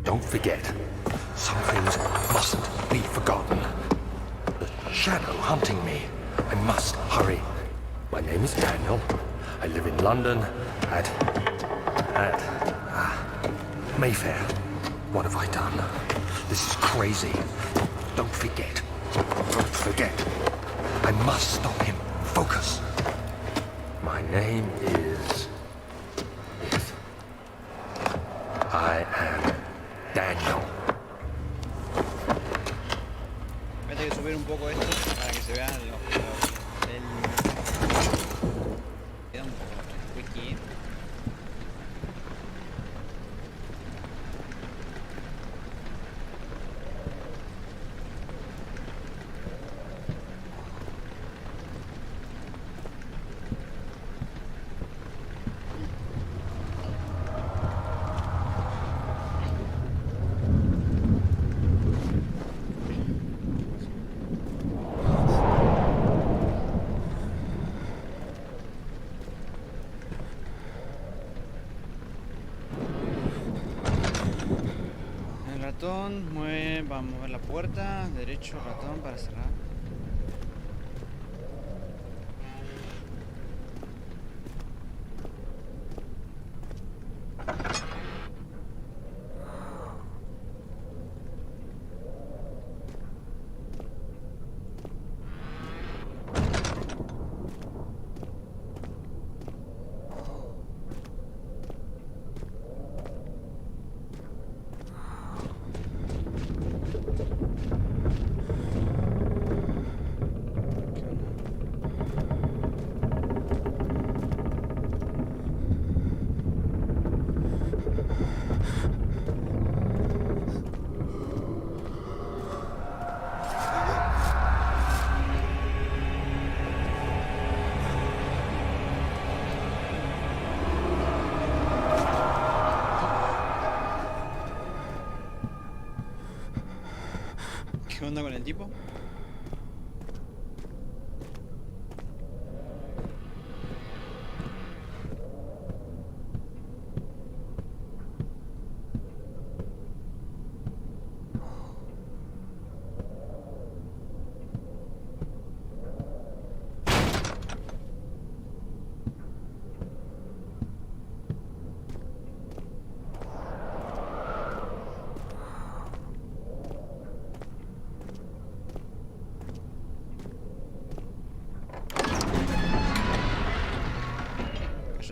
Don't forget. Some things mustn't be forgotten. The shadow hunting me. I must hurry. My name is Daniel. I live in London at Mayfair. What have I done? This is crazy. Don't forget. Don't forget. I must stop him. Focus. My name is... I am Daniel. Voy a tener que subir un poco esto para que se vean el... Queda un poco wiki. Ratón, mueve, va a mover la puerta, derecho ratón para cerrar. ¿Qué onda con el tipo?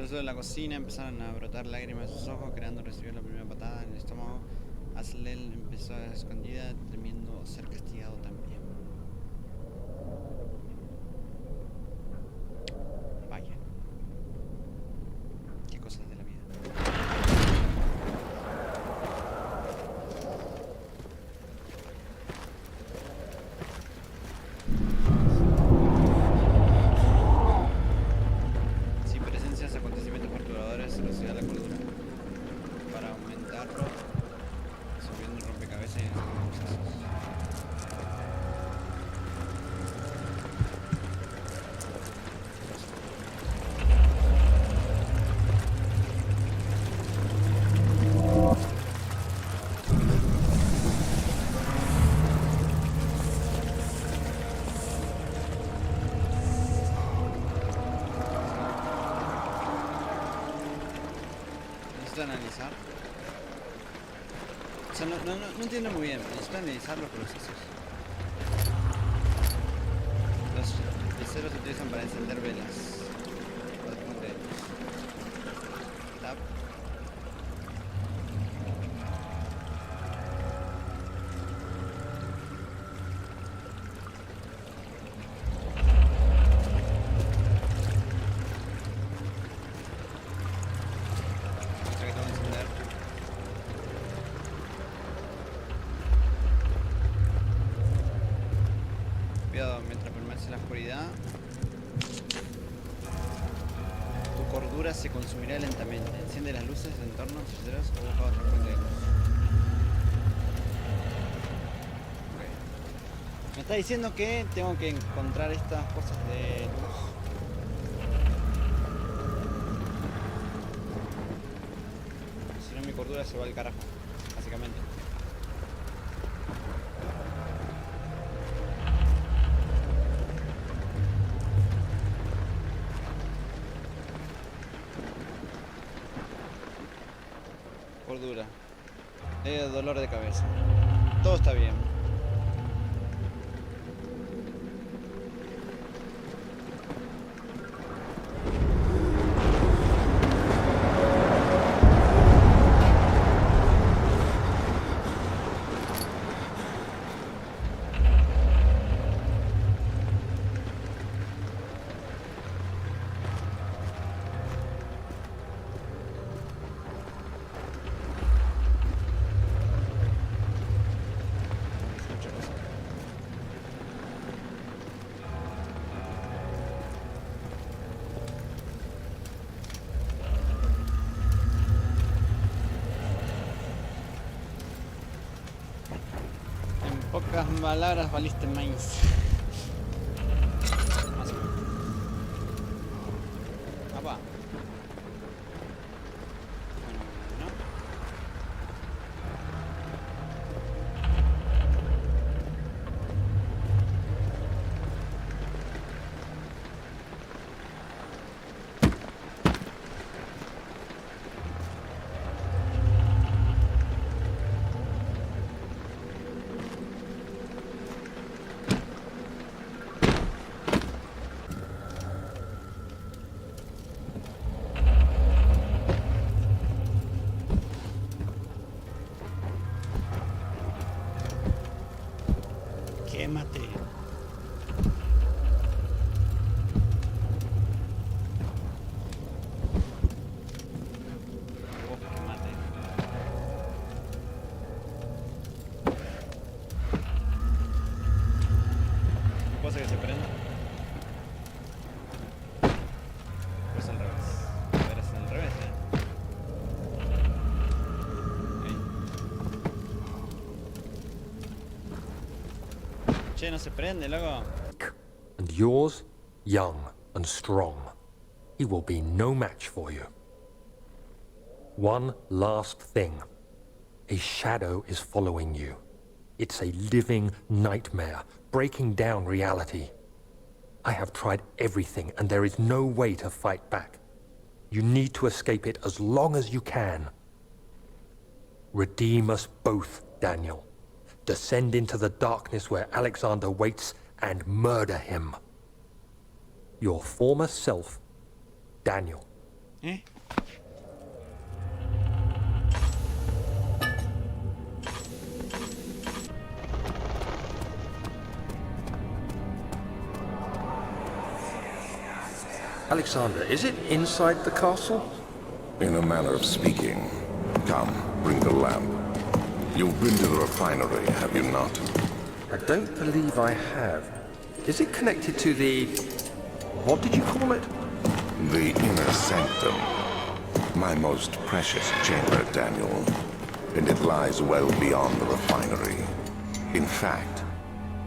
De la cocina empezaron a brotar lágrimas de sus ojos, creando recibió la primera patada en el estómago. Aslel empezó a escondida, temiendo ser castigado también. Vaya. Qué cosas de la vida. Analizar. O sea, no entiendo muy bien, necesito analizar los procesos. Los ceros se utilizan para encender velas. Tap. Mientras permanece en la oscuridad, tu cordura se consumirá lentamente. Enciende las luces de entorno, terceros o busca otra fuente de luz. Okay. Me está diciendo que tengo que encontrar estas cosas de luz. Si no, mi cordura se va al carajo, básicamente. dura. Dolor de cabeza. Todo está bien. Pocas palabras, valiste maíz. Más o menos. Ah, va. Bueno, quémate. Oh, quémate. ¿Qué pasa que se prenda? Pues al revés. A ver, es al revés, Che, no se prende, loco. And yours, young and strong. He will be no match for you. One last thing. A shadow is following you. It's a living nightmare, breaking down reality. I have tried everything, and there is no way to fight back. You need to escape it as long as you can. Redeem us both, Daniel. Descend into the darkness where Alexander waits and murder him. Your former self, Daniel. ¿Eh? Alexander, is it inside the castle? In a manner of speaking. Come, bring the lamp. You've been to the refinery, have you not? I don't believe I have. Is it connected to the... what did you call it? The inner sanctum. My most precious chamber, Daniel. And it lies well beyond the refinery. In fact,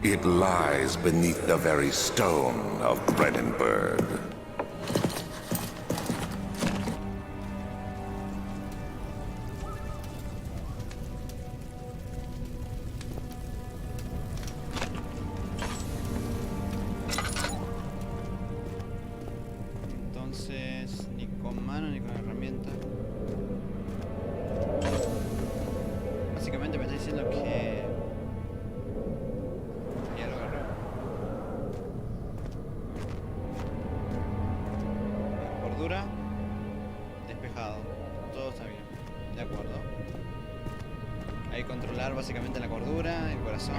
it lies beneath the very stone of Brennenburg. Entonces, ni con mano ni con herramienta. Básicamente me está diciendo que ya lo agarró. Cordura, despejado. Todo está bien. De acuerdo. Hay que controlar básicamente la cordura, el corazón.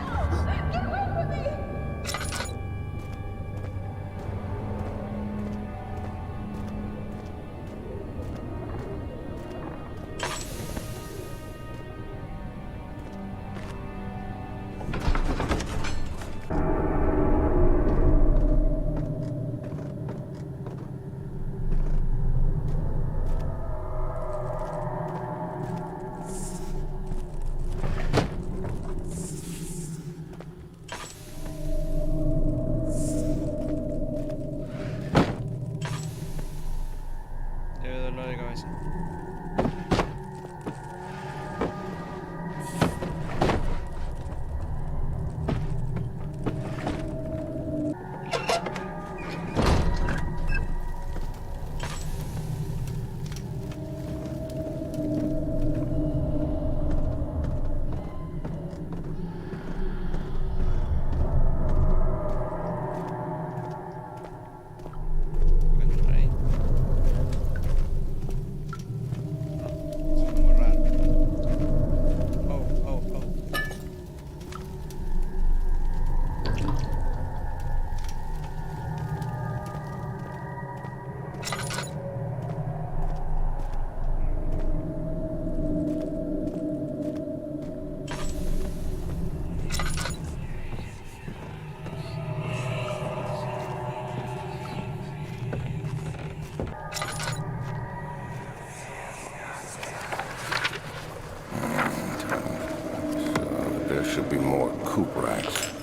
There should be more coop racks.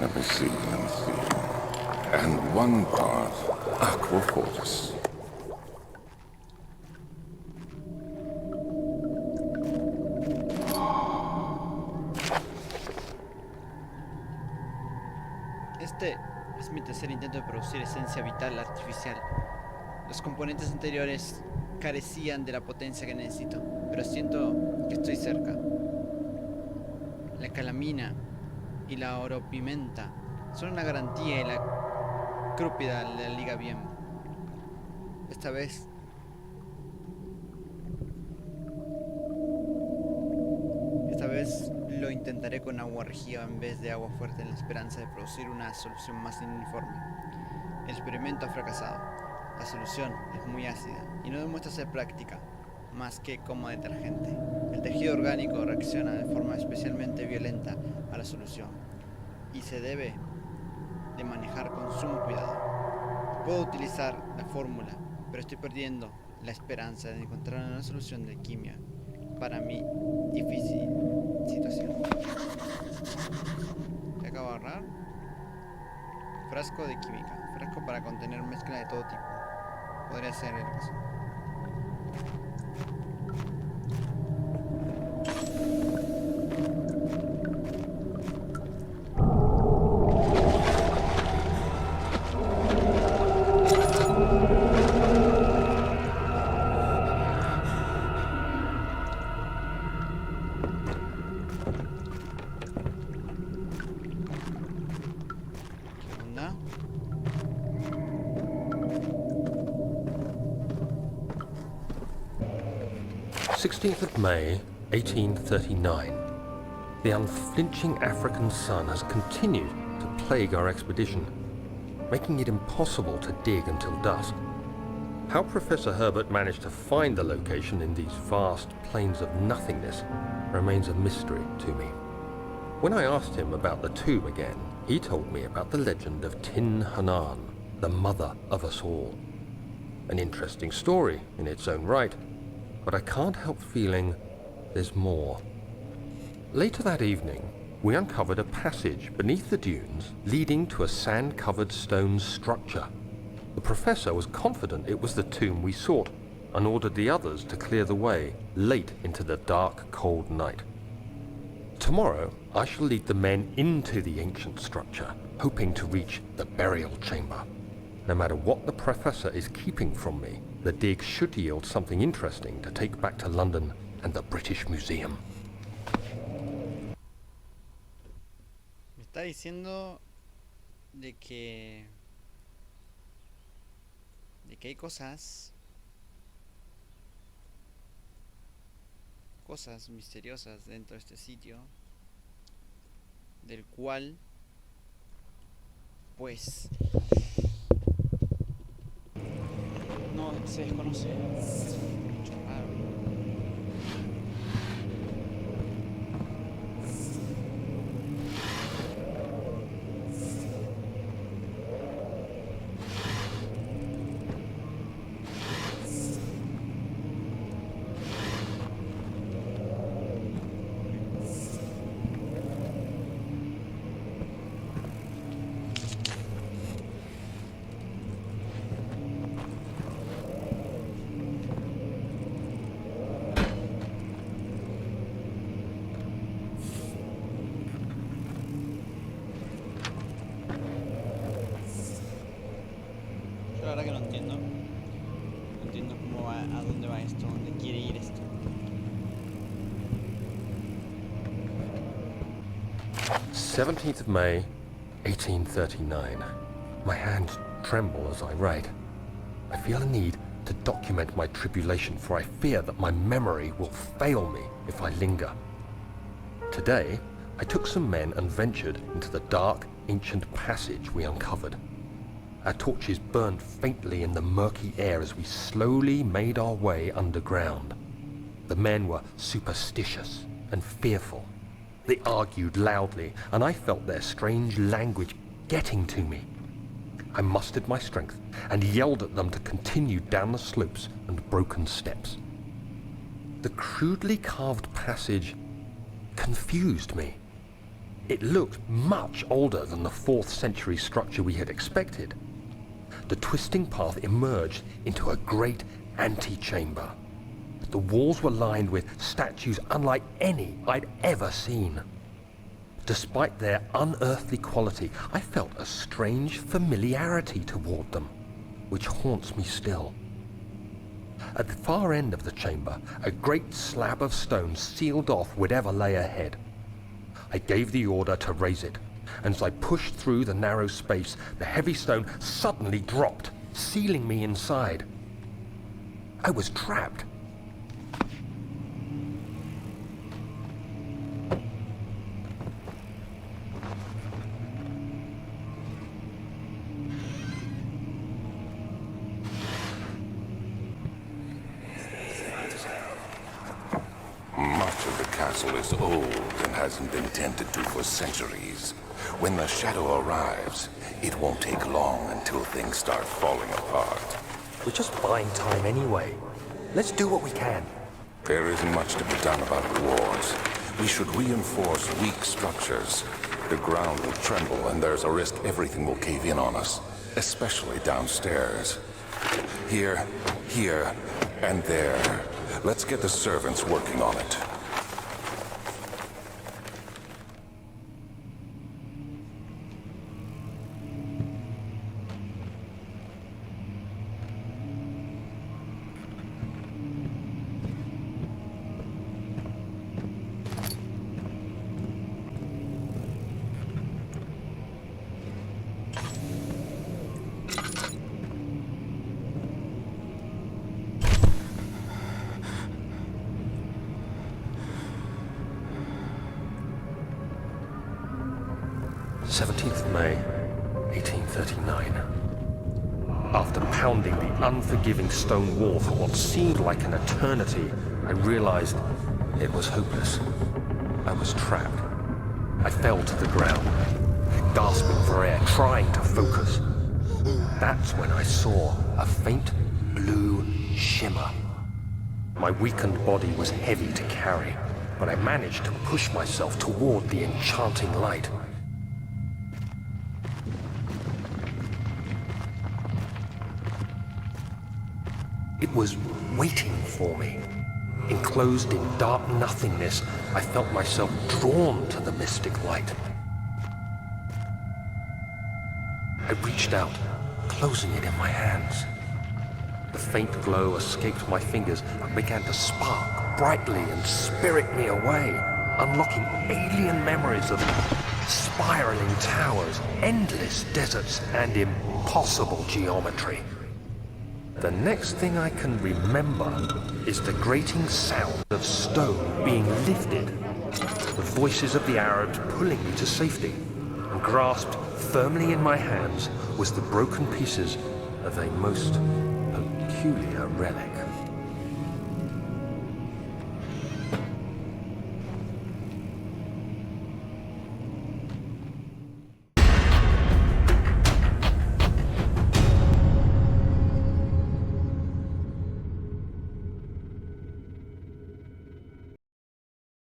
Let me see. And one part aquafortis. Este es mi tercer intento de producir esencia vital artificial. Los componentes anteriores carecían de la potencia que necesito, pero siento que estoy cerca. La calamina y la oropimenta son una garantía y la crúpida la liga bien. Esta vez lo intentaré con agua regida en vez de agua fuerte en la esperanza de producir una solución más uniforme. El experimento ha fracasado. La solución es muy ácida y no demuestra ser práctica, más que como detergente. El tejido orgánico reacciona de forma especialmente violenta a la solución y se debe de manejar con sumo cuidado. Puedo utilizar la fórmula, pero estoy perdiendo la esperanza de encontrar una solución de química para mi difícil situación. ¿Qué acabo de agarrar? Frasco de química. Frasco para contener mezcla de todo tipo. Podría ser el caso. ¿Qué onda? 16th of May, 1839. The unflinching African sun has continued to plague our expedition, making it impossible to dig until dusk. How Professor Herbert managed to find the location in these vast plains of nothingness remains a mystery to me. When I asked him about the tomb again, he told me about the legend of Tin Hanan, the mother of us all. An interesting story in its own right, but I can't help feeling there's more. Later that evening, we uncovered a passage beneath the dunes leading to a sand-covered stone structure. The professor was confident it was the tomb we sought and ordered the others to clear the way late into the dark, cold night. Tomorrow, I shall lead the men into the ancient structure, hoping to reach the burial chamber. No matter what the professor is keeping from me, the dig should yield something interesting to take back to London and the British Museum. Me está diciendo de que hay cosas misteriosas dentro de este sitio, del cual pues no se desconoce. Mucho raro. Yo la verdad que no entiendo. No entiendo cómo va, a dónde va esto, dónde quiere ir esto. th of May, 1839. My hands tremble as I write. I feel a need to document my tribulation, for I fear that my memory will fail me if I linger. Today, I took some men and ventured into the dark, ancient passage we uncovered. Our torches burned faintly in the murky air as we slowly made our way underground. The men were superstitious and fearful. They argued loudly, and I felt their strange language getting to me. I mustered my strength and yelled at them to continue down the slopes and broken steps. The crudely carved passage confused me. It looked much older than the 4th century structure we had expected. The twisting path emerged into a great antechamber. The walls were lined with statues unlike any I'd ever seen. Despite their unearthly quality, I felt a strange familiarity toward them, which haunts me still. At the far end of the chamber, a great slab of stone sealed off whatever lay ahead. I gave the order to raise it, and as I pushed through the narrow space, the heavy stone suddenly dropped, sealing me inside. I was trapped. Much of the castle is old and hasn't been tended to for centuries. When the shadow arrives, it won't take long until things start falling apart. We're just buying time anyway. Let's do what we can. There isn't much to be done about the walls. We should reinforce weak structures. The ground will tremble and there's a risk everything will cave in on us, especially downstairs. Here, and there. Let's get the servants working on it. May 1839. After pounding the unforgiving stone wall for what seemed like an eternity, I realized it was hopeless. I was trapped. I fell to the ground, gasping for air, trying to focus. That's when I saw a faint blue shimmer. My weakened body was heavy to carry, but I managed to push myself toward the enchanting light. It was waiting for me. Enclosed in dark nothingness, I felt myself drawn to the mystic light. I reached out, closing it in my hands. The faint glow escaped my fingers and began to spark brightly and spirit me away, unlocking alien memories of spiraling towers, endless deserts, and impossible geometry. The next thing I can remember is the grating sound of stone being lifted, the voices of the Arabs pulling me to safety, and grasped firmly in my hands was the broken pieces of a most peculiar relic.